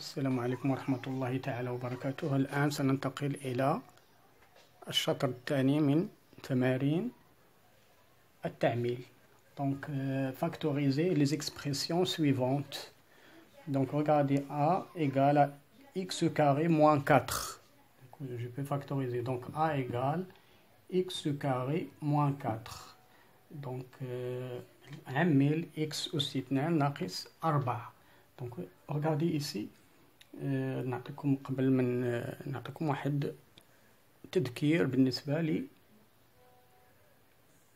السلام عليكم ورحمة الله تعالى وبركاته. الآن سننتقل إلى الشطر الثاني من تمارين التعميل. Donc, factoriser les expressions suivantes. Donc, regardez A égale à x carré moins 4. Donc, je peux factoriser. Donc, A égale x carré moins 4. Donc, عمل x أس 2 ناقص 4. Donc, regardez ici. نعطيكم قبل من نعطيكم واحد تذكير بالنسبة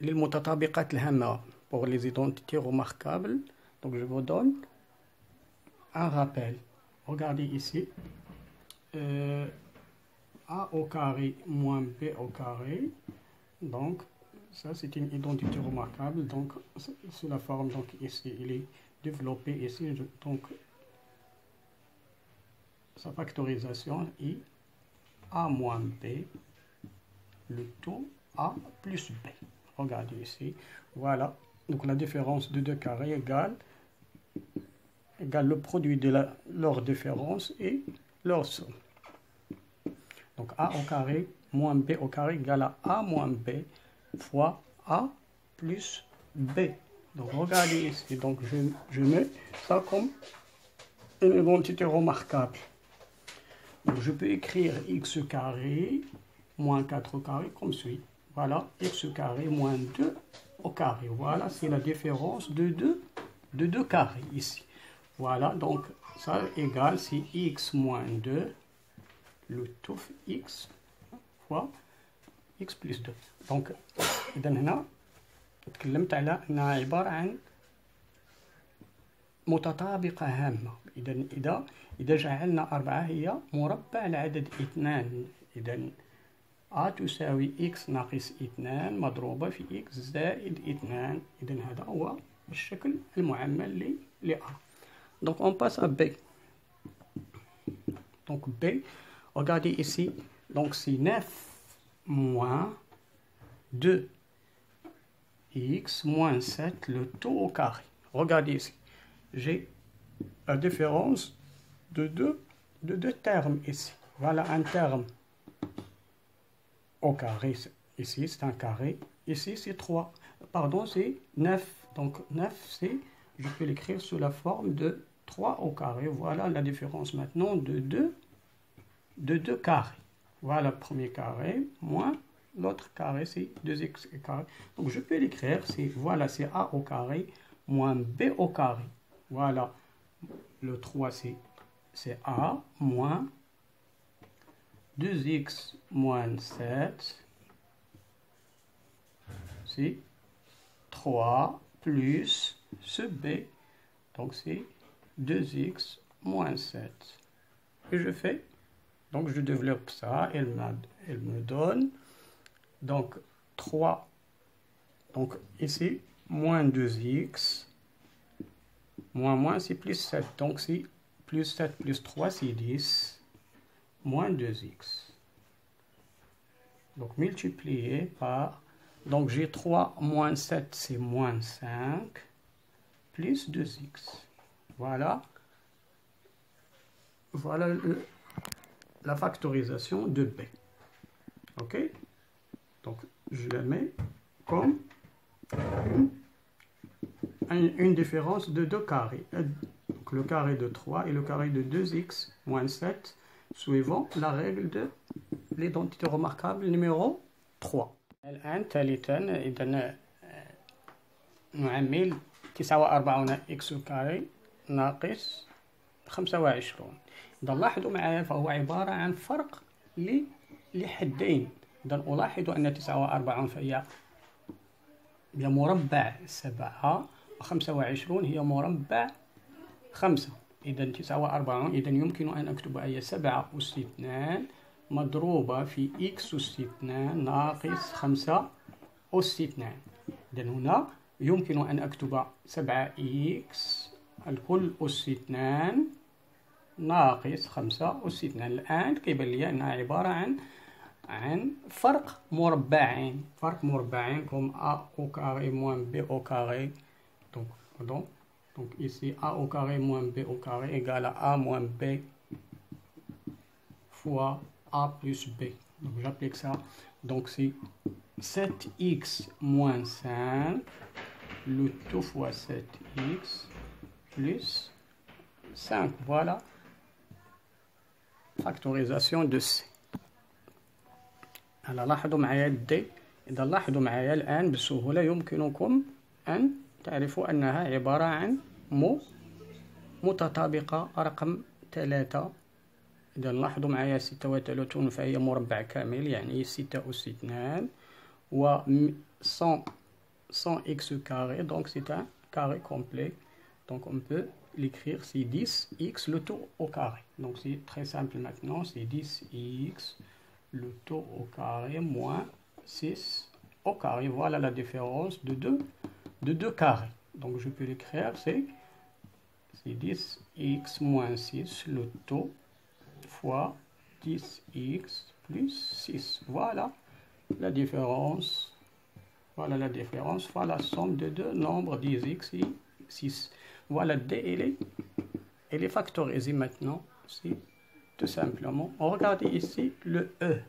للمتطابقات الهامة pour les identités remarquables. Donc je vous donne un rappel. Regardez ici. A au carré moins B au carré. Donc ça c'est une identité remarquable. Donc c'est la forme. Donc ici il est développé ici. Donc sa factorisation est A moins B, le tout A plus B. Regardez ici, voilà. Donc la différence de deux carrés égale le produit de leur différence et leur somme. Donc A au carré moins B au carré égale à A moins B fois A plus B. Donc regardez ici, donc je mets ça comme une identité remarquable. Donc je peux écrire x carré moins 4 au carré comme suit. Voilà, x carré moins 2 au carré. Voilà, c'est la différence de deux carrés ici. Voilà, donc ça égale, c'est x moins 2, le tout x fois x plus 2. Donc, إذا هنا تكلمت على أنها عبارة عن متطابقة هامة. إذا جعلنا 4 هي مربع العدد 2. إذا A تساوي x ناقص 2 مضروبة في x زائد 2. إذا هذا هو الشكل المعمل ل A. Donc on passe à B. Donc B, regardez ici. Donc c'est 9 moins 2 x moins 7 le tout au carré. Regardez ici. J'ai la différence de deux termes ici. Voilà un terme au carré. Ici, c'est un carré. Ici, c'est 3. Pardon, c'est 9. Donc, 9, c'est, je peux l'écrire sous la forme de 3 au carré. Voilà la différence maintenant de deux carrés. Voilà le premier carré, moins l'autre carré, c'est 2x carré. Donc, je peux l'écrire, voilà, c'est A au carré, moins B au carré. Voilà, le 3, c'est A moins 2x moins 7, c'est 3 plus ce B, donc c'est 2x moins 7. Et je fais, donc je développe ça, elle me donne, donc 3, donc ici, moins 2x, moins c'est plus 7, donc c'est plus 7 plus 3, c'est 10, moins 2x. Donc multiplié par, donc j'ai 3 moins 7, c'est moins 5, plus 2x. Voilà la factorisation de B. Ok? Donc je la mets comme une différence de deux carrés. Donc le carré de 3 et le carré de 2x moins 7 suivant la règle de l'identité remarquable numéro 3. الآن ثالثا إذا نعمل 49 x كاري ناقص 25. إذا لاحظوا معايا فهو عبارة عن فرق لحدين. إذا ألاحظ أن 49 فهي مربع 7 و25 هي مربع 5. إذا 49 إذا يمكن أن أكتب أي 7 أس 2 مضروبة في x أس 2 ناقص 5 أس 2. إذا هنا يمكن أن أكتب 7x الكل أس 2 ناقص 5 أس 2. الآن كيبان لي أنها عبارة عن فرق مربعين. فرق مربعين comme A au carré moins B au carré. Donc ici A au carré moins B au carré égale à A moins B fois A plus B. Donc j'applique ça. Donc c'est 7x moins 5, le tout fois 7x plus 5. Voilà. فاكتوريزاسيون دو سي. هلا لاحظوا معايا الدي. إذا لاحظوا معايا الآن بسهولة يمكنكم أن تعرفوا أنها عبارة عن متطابقة رقم 3. إذا لاحظوا معايا 36 فهي مربع كامل يعني 6 أس 2 و 100 x carré donc c'est un carré complet. Donc on peut l'écrire, c'est 10x le tout au carré. Donc c'est très simple maintenant, c'est 10x le tout au carré moins 6 au carré. Voilà la différence de deux carrés. Donc je peux l'écrire, c'est 10x moins 6 le tout fois 10x plus 6. Voilà la différence. Voilà la différence fois la somme de deux nombres 10x et 6. Voilà D, elle est factorisée maintenant. C'est tout simplement. Regardez ici le E.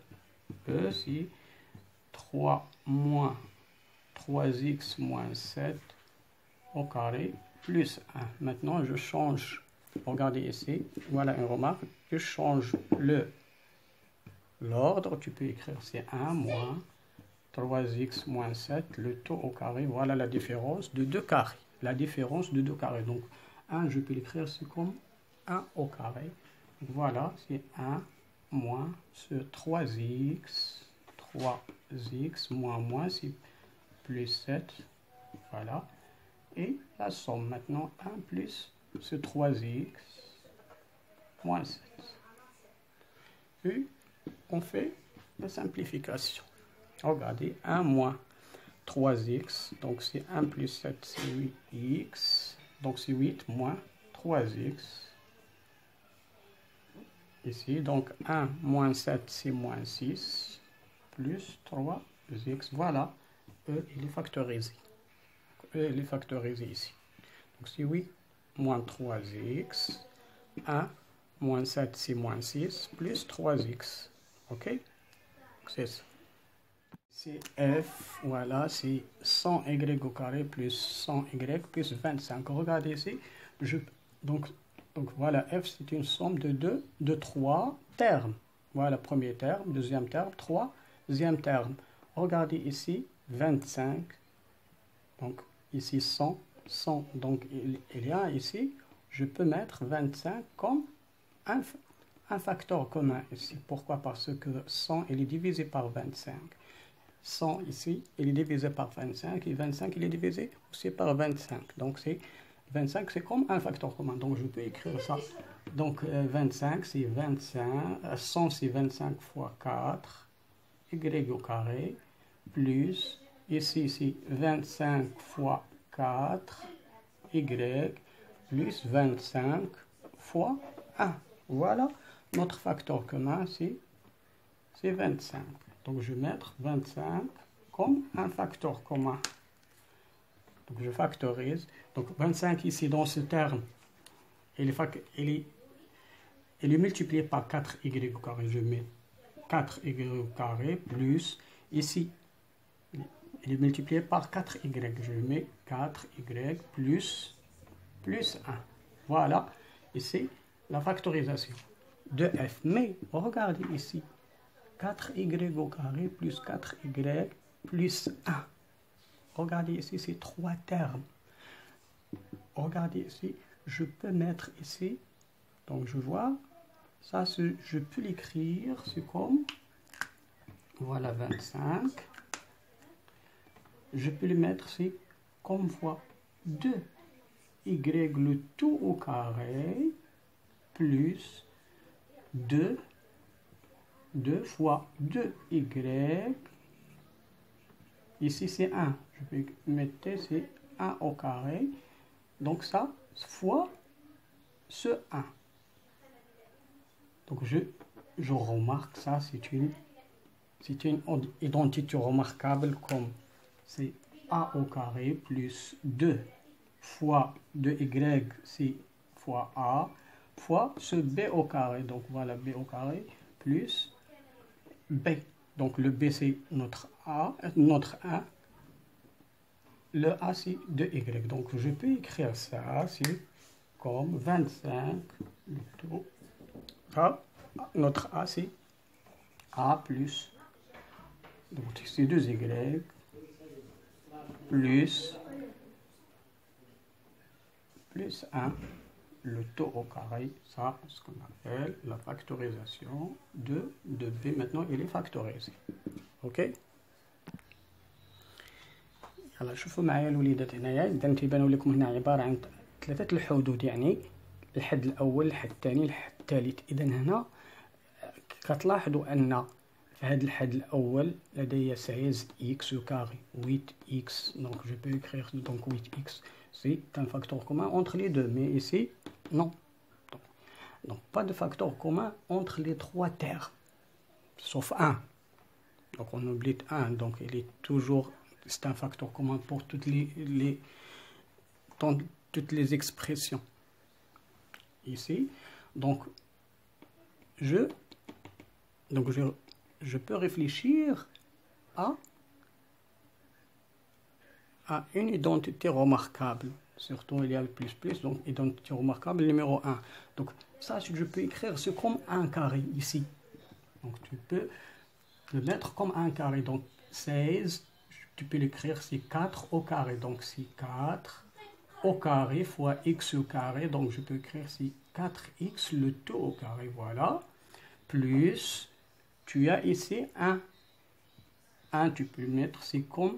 E, c'est 3 moins 3x moins 7 au carré plus 1. Maintenant, je change. Regardez ici. Voilà une remarque. Je change l'ordre. Tu peux écrire c'est 1 moins 3x moins 7, le tout au carré. Voilà la différence de deux carrés. La différence de deux carrés. Donc, 1, je peux l'écrire, c'est comme 1 au carré. Donc, voilà, c'est 1 moins ce 3x moins, c'est plus 7. Voilà. Et la somme maintenant, 1 plus ce 3x moins 7. Et on fait la simplification. Regardez, 1 moins 3x, donc c'est 1 plus 7, c'est 8x, donc c'est 8 moins 3x. Ici, donc 1 moins 7, c'est moins 6, plus 3x. Voilà, E, il est factorisé. E, il est factorisé ici. Donc c'est 8 moins 3x, 1 moins 7, c'est moins 6, plus 3x. OK? C'est ça. C'est F, voilà, c'est 100y au carré plus 100y plus 25. Regardez ici, donc voilà, F c'est une somme de 3 termes. Voilà, premier terme, deuxième terme, troisième terme. Regardez ici, 25, donc ici 100, donc il y a ici, je peux mettre 25 comme un facteur commun ici. Pourquoi? Parce que 100, il est divisé par 25. 100 ici, il est divisé par 25 et 25, il est divisé aussi par 25. Donc, 25, c'est comme un facteur commun. Donc, je peux écrire ça. Donc, 25, c'est 25. 100, c'est 25 fois 4, y au carré, plus, ici, c'est 25 fois 4, y, plus 25 fois 1. Voilà, notre facteur commun, c'est 25. Donc, je vais mettre 25 comme un facteur commun. Donc, je factorise. Donc, 25 ici, dans ce terme, il est multiplié par 4y au carré. Je mets 4y au carré plus, ici, il est multiplié par 4y. Je mets 4y plus 1. Voilà, ici, la factorisation de f. Mais, regardez ici. 4y au carré plus 4y plus 1. Regardez ici, c'est 3 termes. Regardez ici, je peux mettre ici, donc je vois, ça je peux l'écrire, c'est comme, voilà 25. Je peux le mettre, c'est comme fois 2y le tout au carré plus 2 fois 2y, ici c'est 1, je peux mettre c'est 1 au carré, donc ça fois ce 1. Donc je remarque ça, c'est une identité remarquable comme c'est a au carré plus 2 fois 2y, c'est fois a, fois ce b au carré, donc voilà b au carré, plus B. Donc le B c'est notre A, notre 1. Le A c'est 2Y. Donc je peux écrire ça, c'est comme 25, le taux A. Notre A c'est A plus, donc c'est 2Y plus 1, le taux au carré, ça, ce qu'on appelle la factorisation de B. Maintenant, il est factorisé. OK. يلا شوفوا معايا الوليدات هنايا اذا تيبانوا لكم هنا عباره عن 3 الحدود، يعني الحد الاول، الحد الثاني، الحد الثالث. اذا هنا كتلاحظوا ان في هذا الحد الاول لدي 16 x au carré 8x. donc je peux écrire donc 8x, c'est un facteur commun entre les deux, mais ici non. Donc pas de facteur commun entre les trois termes sauf 1. donc on oublie 1, donc il est toujours, c'est un facteur commun pour toutes les expressions ici. Donc je peux réfléchir à une identité remarquable. Surtout il y a le plus, donc identité remarquable numéro 1. Donc ça, je peux écrire c'est comme un carré ici. Donc tu peux le mettre comme un carré. Donc 16, tu peux l'écrire c'est 4 au carré. Donc c'est 4 au carré fois x au carré. Donc je peux écrire c'est 4x le tout au carré. Voilà. Plus, tu as ici 1. 1, tu peux le mettre c'est comme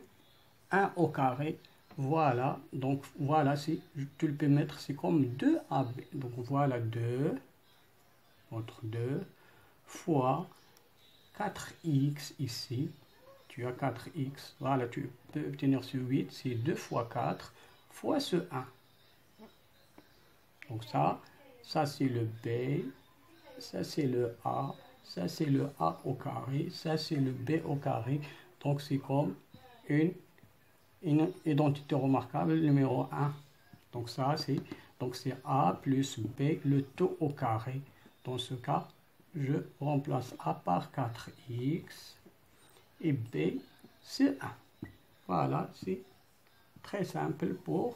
1 au carré. Voilà. Donc voilà, tu le peux mettre c'est comme 2ab. Donc voilà 2, entre 2, fois 4x ici. Tu as 4x. Voilà, tu peux obtenir ce 8. C'est 2 fois 4 fois ce 1. Donc ça c'est le B. Ça c'est le A. Ça c'est le A au carré. Ça c'est le B au carré. Donc c'est comme une identité remarquable numéro 1. Donc ça c'est A plus B le tout au carré. Dans ce cas, je remplace A par 4x et B c'est 1. Voilà, c'est très simple pour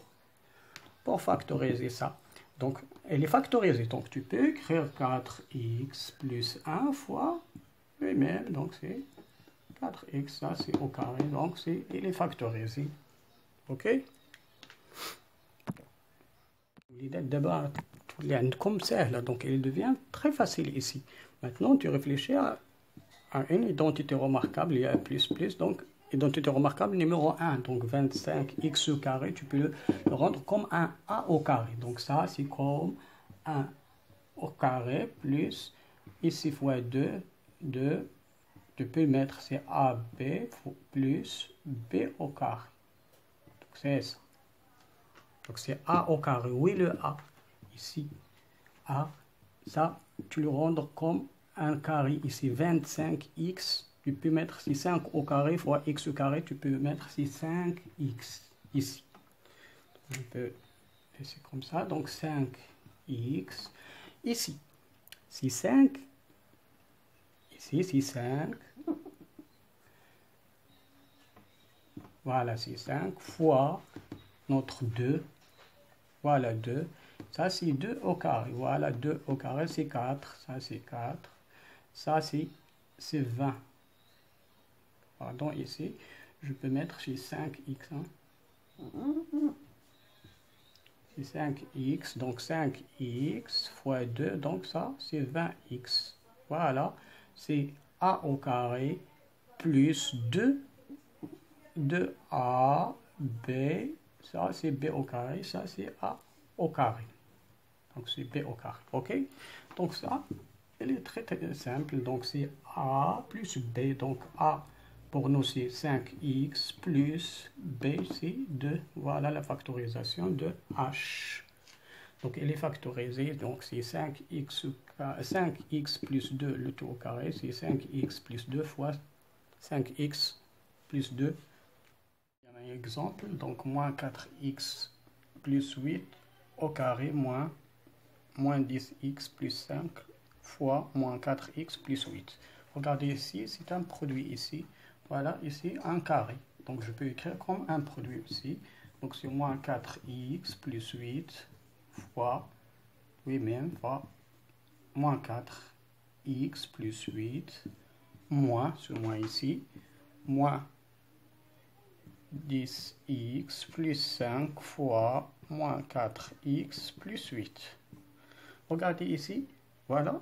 factoriser ça. Donc elle est factorisée. Donc tu peux écrire 4x plus 1 fois lui-même. Donc c'est 4x, ça c'est au carré. Donc il est factorisé. OK. D'abord, comme ça, donc il devient très facile ici. Maintenant, tu réfléchis à une identité remarquable, il y a plus, donc identité remarquable numéro 1. Donc 25x au carré, tu peux le rendre comme un a au carré. Donc ça, c'est comme 1 au carré plus, ici fois 2, tu peux mettre c'est ab plus b au carré. Donc c'est ça. Donc c'est a au carré. Oui, le a ici, a, ça tu le rends comme un carré ici, 25x, tu peux mettre si 5 au carré fois x au carré, tu peux mettre si 5x ici. On peut laisser comme ça, donc 5x ici, si 5, ici si 5, voilà, c'est 5 fois notre 2, voilà 2, ça c'est 2 au carré, voilà 2 au carré c'est 4, ça c'est 4, ça c'est 20. Pardon, ici, je peux mettre chez 5x. Hein. C'est 5x, donc 5x fois 2, donc ça c'est 20x. Voilà, c'est a au carré plus 2a, b, ça c'est b au carré, ça c'est a au carré. Donc c'est b au carré, ok? Donc ça, il est très simple, donc c'est a plus b, donc a pour nous c'est 5x plus b c'est 2, voilà la factorisation de h. Donc elle est factorisée, donc c'est 5x plus 2 le tout au carré, c'est 5x plus 2 fois 5x plus 2. Il y a un exemple, donc moins 4x plus 8 au carré moins 10x plus 5 fois moins 4x plus 8. Regardez ici, c'est un produit ici. Voilà, ici, un carré. Donc, je peux écrire comme un produit aussi. Donc, c'est moins 4x plus 8 fois, oui même, fois moins 4x plus 8, moins, ce moins ici, moins 10x plus 5 fois moins 4x plus 8. Regardez ici, voilà,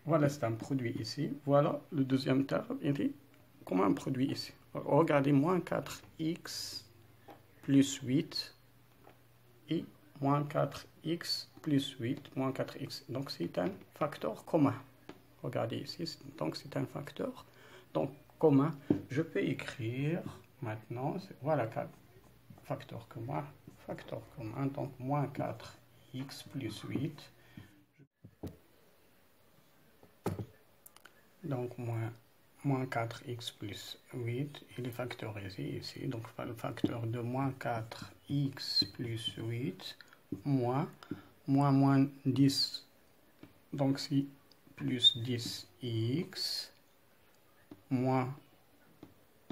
voilà c'est un produit ici, voilà le deuxième terme, il est comme un produit ici. Regardez, moins 4x plus 8 et moins 4x plus 8, moins 4x. Donc c'est un facteur commun. Regardez ici, donc c'est un facteur donc commun. Je peux écrire maintenant, voilà, facteur commun, donc moins 4x plus 8. Donc moins 4x plus 8, il est factorisé ici. Donc le facteur de moins 4x plus 8, moins 10. Donc c'est plus 10x, moins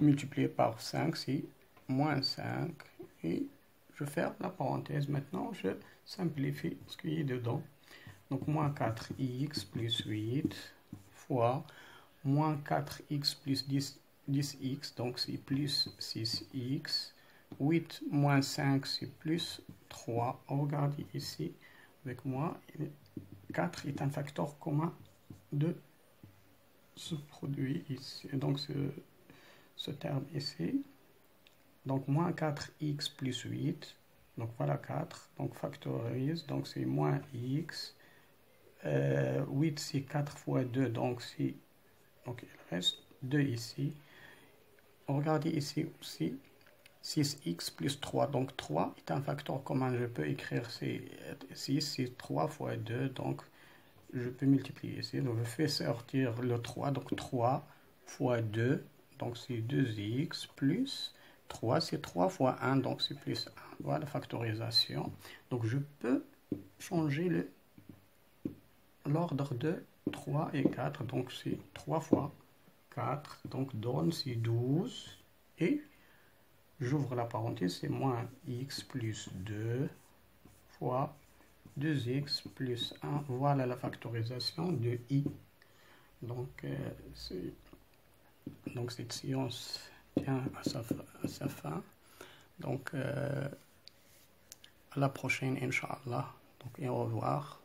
multiplié par 5, c'est moins 5. Et je ferme la parenthèse. Maintenant, je simplifie ce qui est dedans. Donc moins 4x plus 8 fois moins 4x plus 10x, donc c'est plus 6x. 8 moins 5, c'est plus 3. Regardez ici avec moi. 4 est un facteur commun de ce produit ici. Donc ce terme ici. Donc moins 4x plus 8. Donc voilà 4. Donc factorise. Donc c'est moins x. 8 c'est 4 fois 2. Donc il reste 2 ici. Regardez ici aussi. 6x plus 3. Donc 3 est un facteur commun. Je peux écrire 6, c'est 3 fois 2. Donc je peux multiplier ici. Donc je fais sortir le 3. Donc 3 fois 2. Donc c'est 2x plus 3. C'est 3 fois 1. Donc c'est plus 1. Voilà la factorisation. Donc je peux changer l'ordre de 3 et 4. Donc c'est 3 fois 4. Donc donne c'est 12. Et j'ouvre la parenthèse, c'est moins x plus 2 fois 2x plus 1. Voilà la factorisation de i. Donc, cette séance tient à sa fin. Donc, à la prochaine, Inch'Allah. Donc, et au revoir.